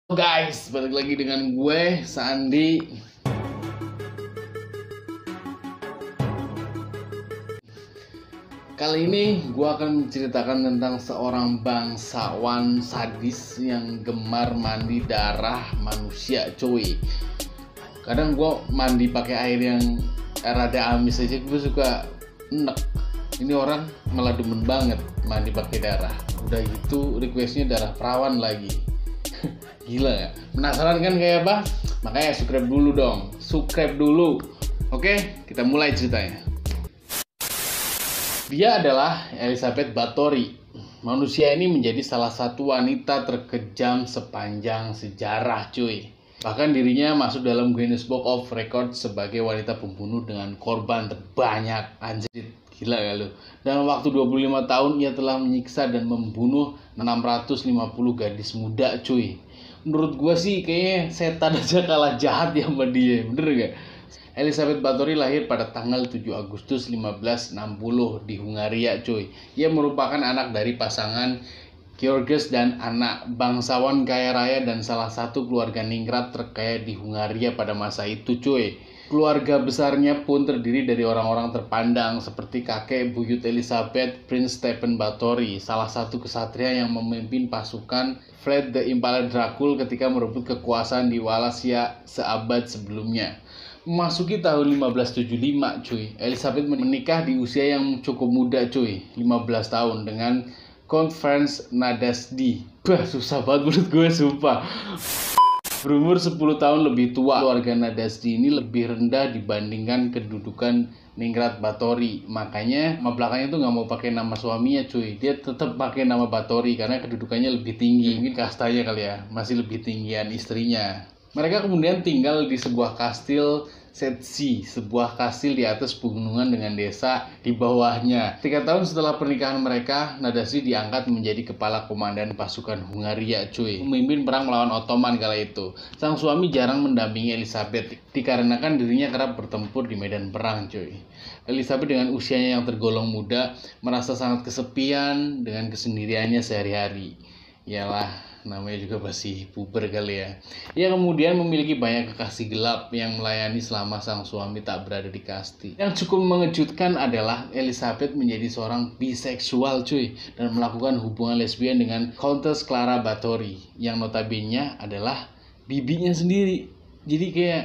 Halo guys, balik lagi dengan gue, Sandi. Kali ini gue akan menceritakan tentang seorang bangsawan sadis yang gemar mandi darah manusia, cuy. Kadang gue mandi pakai air yang rada amis aja gue suka enek. Ini orang malah demen banget mandi pakai darah. Udah gitu requestnya darah perawan lagi. Gila ya? Penasaran kan kayak apa? Makanya subscribe dulu dong. Subscribe dulu. Oke, kita mulai ceritanya. Dia adalah Elizabeth Bathory. Manusia ini menjadi salah satu wanita terkejam sepanjang sejarah, cuy. Bahkan dirinya masuk dalam Guinness Book of Records sebagai wanita pembunuh dengan korban terbanyak. Anjir, gila ya lu. Dalam waktu 25 tahun ia telah menyiksa dan membunuh 650 gadis muda, cuy. Menurut gue sih kayaknya setan aja kalah jahat ya sama dia, bener gak? Elizabeth Bathory lahir pada tanggal 7 Agustus 1560 di Hungaria, cuy. Ia merupakan anak dari pasangan Georges dan anak bangsawan kaya raya dan salah satu keluarga ningrat terkaya di Hungaria pada masa itu, cuy. Keluarga besarnya pun terdiri dari orang-orang terpandang seperti kakek buyut Elizabeth, Prince Stephen Bathory, salah satu kesatria yang memimpin pasukan Vlad the Impaler Dracul ketika merebut kekuasaan di Wallachia seabad sebelumnya. Memasuki tahun 1575, cuy, Elizabeth menikah di usia yang cukup muda, cuy, 15 tahun dengan Count Franz Nadasdy. Susah banget menurut gue, sumpah. Berumur 10 tahun lebih tua, keluarga Nadasdy ini lebih rendah dibandingkan kedudukan Ningrat Bathory. Makanya nama belakangnya tuh nggak mau pakai nama suaminya, cuy. Dia tetap pakai nama Bathory karena kedudukannya lebih tinggi. Mungkin kastanya kali ya, masih lebih tinggian istrinya. Mereka kemudian tinggal di sebuah kastil Setsi, sebuah kastil di atas pegunungan dengan desa di bawahnya. 3 tahun setelah pernikahan mereka, Nadasdy diangkat menjadi kepala komandan pasukan Hungaria, cuy. Memimpin perang melawan Ottoman kala itu. Sang suami jarang mendampingi Elizabeth, dikarenakan dirinya kerap bertempur di medan perang, cuy. Elizabeth dengan usianya yang tergolong muda, merasa sangat kesepian dengan kesendiriannya sehari-hari. Yalah, namanya juga masih puber kali ya. Ia kemudian memiliki banyak kekasih gelap yang melayani selama sang suami tak berada di kastil. Yang cukup mengejutkan adalah Elizabeth menjadi seorang biseksual, cuy, dan melakukan hubungan lesbian dengan Countess Clara Bathory yang notabene adalah bibinya sendiri. Jadi kayak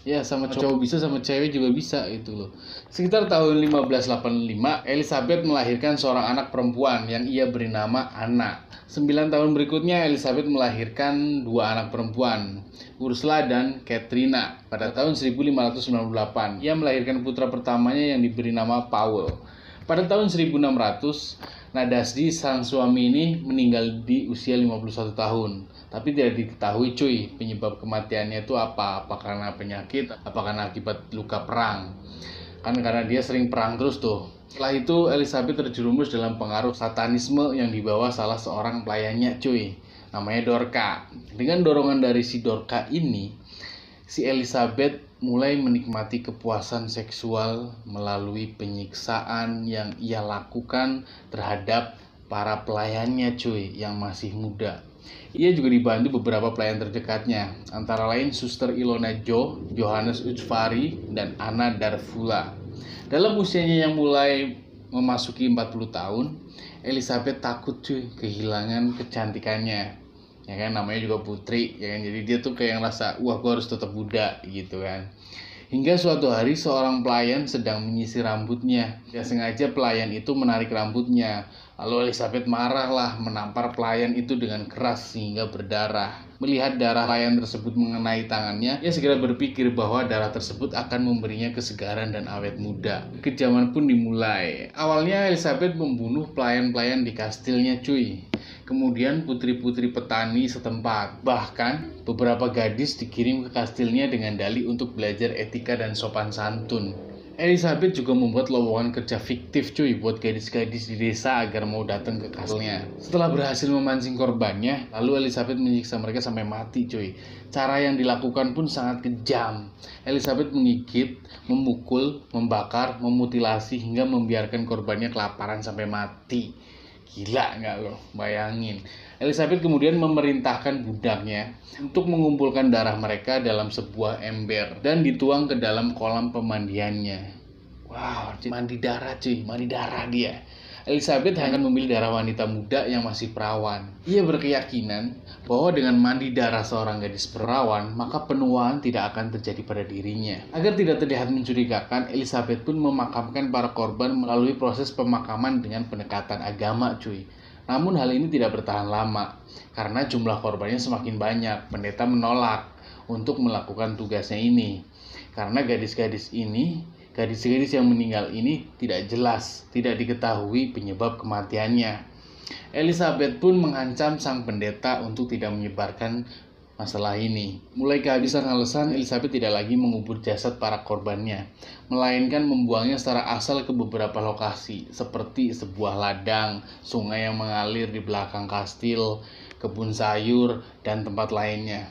ya sama cowok bisa, sama cewek juga bisa gitu loh. Sekitar tahun 1585, Elizabeth melahirkan seorang anak perempuan yang ia beri nama Anna. 9 tahun berikutnya Elizabeth melahirkan 2 anak perempuan, Ursula dan Katrina. Pada tahun 1598, ia melahirkan putra pertamanya yang diberi nama Paul. Pada tahun 1600, Nadasdy sang suami ini meninggal di usia 51 tahun. Tapi tidak diketahui, cuy, penyebab kematiannya itu apa karena penyakit, apa karena akibat luka perang. Kan karena dia sering perang terus tuh. Setelah itu Elizabeth terjerumus dalam pengaruh satanisme yang dibawa salah seorang pelayannya, cuy, namanya Dorca. Dengan dorongan dari si Dorca ini, si Elizabeth mulai menikmati kepuasan seksual melalui penyiksaan yang ia lakukan terhadap para pelayannya, cuy, yang masih muda. Ia juga dibantu beberapa pelayan terdekatnya, antara lain Suster Ilona Jo, Johannes Uchvari, dan Anna Darfula. Dalam usianya yang mulai memasuki 40 tahun, Elizabeth takut, cuy, kehilangan kecantikannya. Ya kan, namanya juga putri, ya kan, jadi dia tuh kayak ngerasa, wah, gue harus tetap muda gitu kan. Hingga suatu hari seorang pelayan sedang menyisir rambutnya. Tidak sengaja pelayan itu menarik rambutnya. Lalu Elizabeth marahlah, menampar pelayan itu dengan keras sehingga berdarah. Melihat darah pelayan tersebut mengenai tangannya, ia segera berpikir bahwa darah tersebut akan memberinya kesegaran dan awet muda. Kekejaman pun dimulai. Awalnya Elizabeth membunuh pelayan-pelayan di kastilnya, cuy. Kemudian putri-putri petani setempat. Bahkan beberapa gadis dikirim ke kastilnya dengan dalih untuk belajar etika dan sopan santun. Elizabeth juga membuat lowongan kerja fiktif, cuy, buat gadis-gadis di desa agar mau datang ke kastilnya. Setelah berhasil memancing korbannya, lalu Elizabeth menyiksa mereka sampai mati, cuy. Cara yang dilakukan pun sangat kejam. Elizabeth menggigit, memukul, membakar, memutilasi hingga membiarkan korbannya kelaparan sampai mati. Gila nggak lo? Bayangin. Elizabeth kemudian memerintahkan budaknya untuk mengumpulkan darah mereka dalam sebuah ember dan dituang ke dalam kolam pemandiannya. Wow, mandi darah cuy, mandi darah dia. Elizabeth hanya memilih darah wanita muda yang masih perawan. Ia berkeyakinan bahwa dengan mandi darah seorang gadis perawan, maka penuaan tidak akan terjadi pada dirinya. Agar tidak terlihat mencurigakan, Elizabeth pun memakamkan para korban melalui proses pemakaman dengan pendekatan agama cuy. Namun hal ini tidak bertahan lama, karena jumlah korbannya semakin banyak. Pendeta menolak untuk melakukan tugasnya ini. Karena gadis-gadis yang meninggal ini tidak jelas, tidak diketahui penyebab kematiannya. Elizabeth pun mengancam sang pendeta untuk tidak menyebarkan masalah ini. Mulai kehabisan alasan, Elizabeth tidak lagi mengubur jasad para korbannya, melainkan membuangnya secara asal ke beberapa lokasi, seperti sebuah ladang, sungai yang mengalir di belakang kastil, kebun sayur, dan tempat lainnya.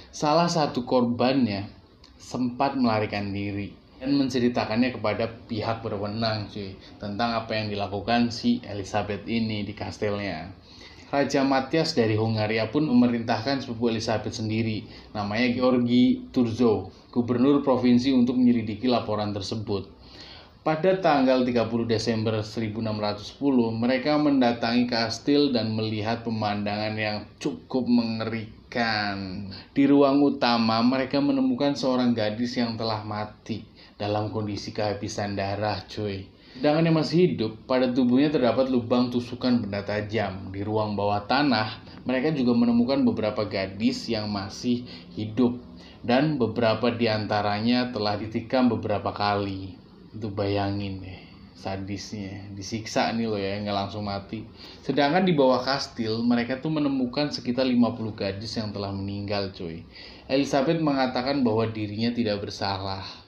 Salah satu korbannya sempat melarikan diri dan menceritakannya kepada pihak berwenang cuy, tentang apa yang dilakukan si Elizabeth ini di kastilnya. Raja Matthias dari Hungaria pun memerintahkan sepupu Elizabeth sendiri, namanya Georgi Turzo, gubernur provinsi, untuk menyelidiki laporan tersebut. Pada tanggal 30 Desember 1610, mereka mendatangi kastil dan melihat pemandangan yang cukup mengerikan. Di ruang utama, mereka menemukan seorang gadis yang telah mati dalam kondisi kehabisan darah cuy. Sedangkan yang masih hidup, pada tubuhnya terdapat lubang tusukan benda tajam. Di ruang bawah tanah, mereka juga menemukan beberapa gadis yang masih hidup, dan beberapa diantaranya telah ditikam beberapa kali. Itu bayangin deh, sadisnya, disiksa nih loh ya, nggak langsung mati. Sedangkan di bawah kastil, mereka tuh menemukan sekitar 50 gadis yang telah meninggal cuy. Elizabeth mengatakan bahwa dirinya tidak bersalah.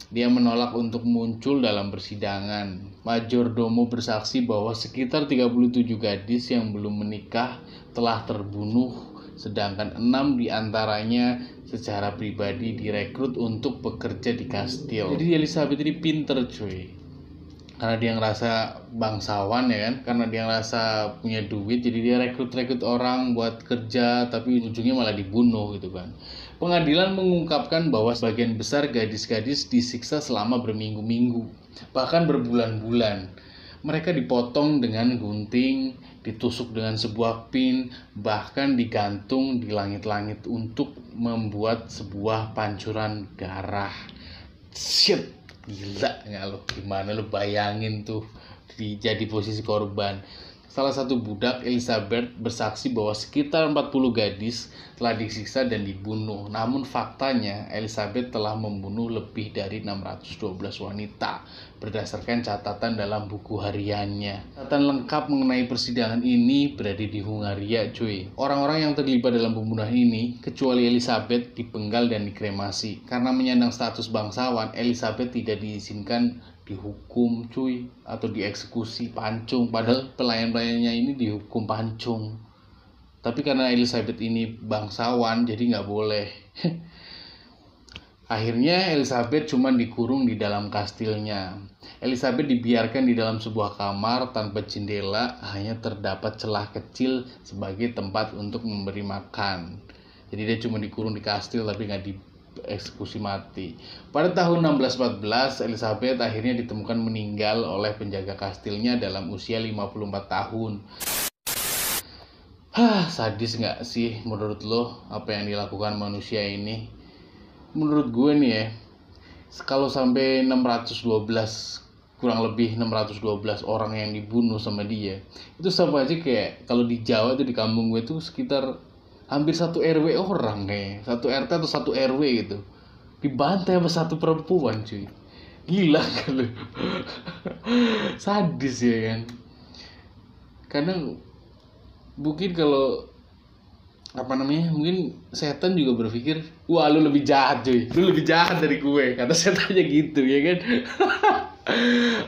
Dia menolak untuk muncul dalam persidangan. Majordomo bersaksi bahwa sekitar 37 gadis yang belum menikah telah terbunuh, sedangkan 6 diantaranya secara pribadi direkrut untuk bekerja di kastil. Jadi Elizabeth ini pinter cuy, karena dia ngerasa bangsawan ya kan, karena dia ngerasa punya duit, jadi dia rekrut orang buat kerja, tapi ujungnya malah dibunuh gitu kan. Pengadilan mengungkapkan bahwa sebagian besar gadis-gadis disiksa selama berminggu-minggu, bahkan berbulan-bulan. Mereka dipotong dengan gunting, ditusuk dengan sebuah pin, bahkan digantung di langit-langit untuk membuat sebuah pancuran darah. Shit, gila nggak lo? Gimana lo bayangin tuh jadi posisi korban. Salah satu budak Elizabeth bersaksi bahwa sekitar 40 gadis telah disiksa dan dibunuh. Namun faktanya Elizabeth telah membunuh lebih dari 612 wanita berdasarkan catatan dalam buku hariannya. Catatan lengkap mengenai persidangan ini berada di Hungaria cuy. Orang-orang yang terlibat dalam pembunuhan ini kecuali Elizabeth dipenggal dan dikremasi. Karena menyandang status bangsawan, Elizabeth tidak diizinkan dihukum cuy atau dieksekusi pancung, padahal pelayan-pelayannya ini dihukum pancung. Tapi karena Elizabeth ini bangsawan jadi nggak boleh. Akhirnya Elizabeth cuma dikurung di dalam kastilnya. Elizabeth dibiarkan di dalam sebuah kamar tanpa jendela, hanya terdapat celah kecil sebagai tempat untuk memberi makan. Jadi dia cuma dikurung di kastil tapi nggak dieksekusi mati. Pada tahun 1614, Elizabeth akhirnya ditemukan meninggal oleh penjaga kastilnya dalam usia 54 tahun. Sadis nggak sih menurut lo apa yang dilakukan manusia ini? Menurut gue nih ya, kalau sampai 612, kurang lebih 612 orang yang dibunuh sama dia, itu sama aja kayak kalau di Jawa itu di kampung gue tuh sekitar hampir 1 RW orang, kayak 1 RT atau 1 RW gitu dibantai sama 1 perempuan cuy. Gila kan lu. Sadis ya kan. Kadang mungkin kalau mungkin setan juga berpikir, wah lu lebih jahat cuy, lu lebih jahat dari gue, kata setannya gitu ya kan.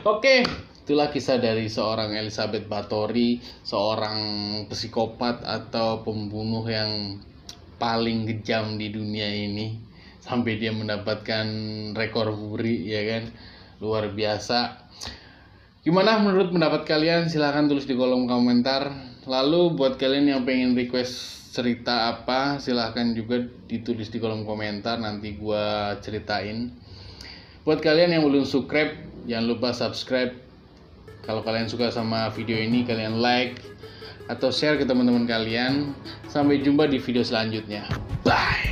Oke, itulah kisah dari seorang Elizabeth Bathory, seorang psikopat atau pembunuh yang paling kejam di dunia ini, sampai dia mendapatkan rekor muri ya kan, luar biasa. Gimana menurut pendapat kalian? Silahkan tulis di kolom komentar. Lalu buat kalian yang pengen request cerita apa, silahkan juga ditulis di kolom komentar, nanti gua ceritain. Buat kalian yang belum subscribe, jangan lupa subscribe. Kalau kalian suka sama video ini, kalian like atau share ke teman-teman kalian. Sampai jumpa di video selanjutnya. Bye.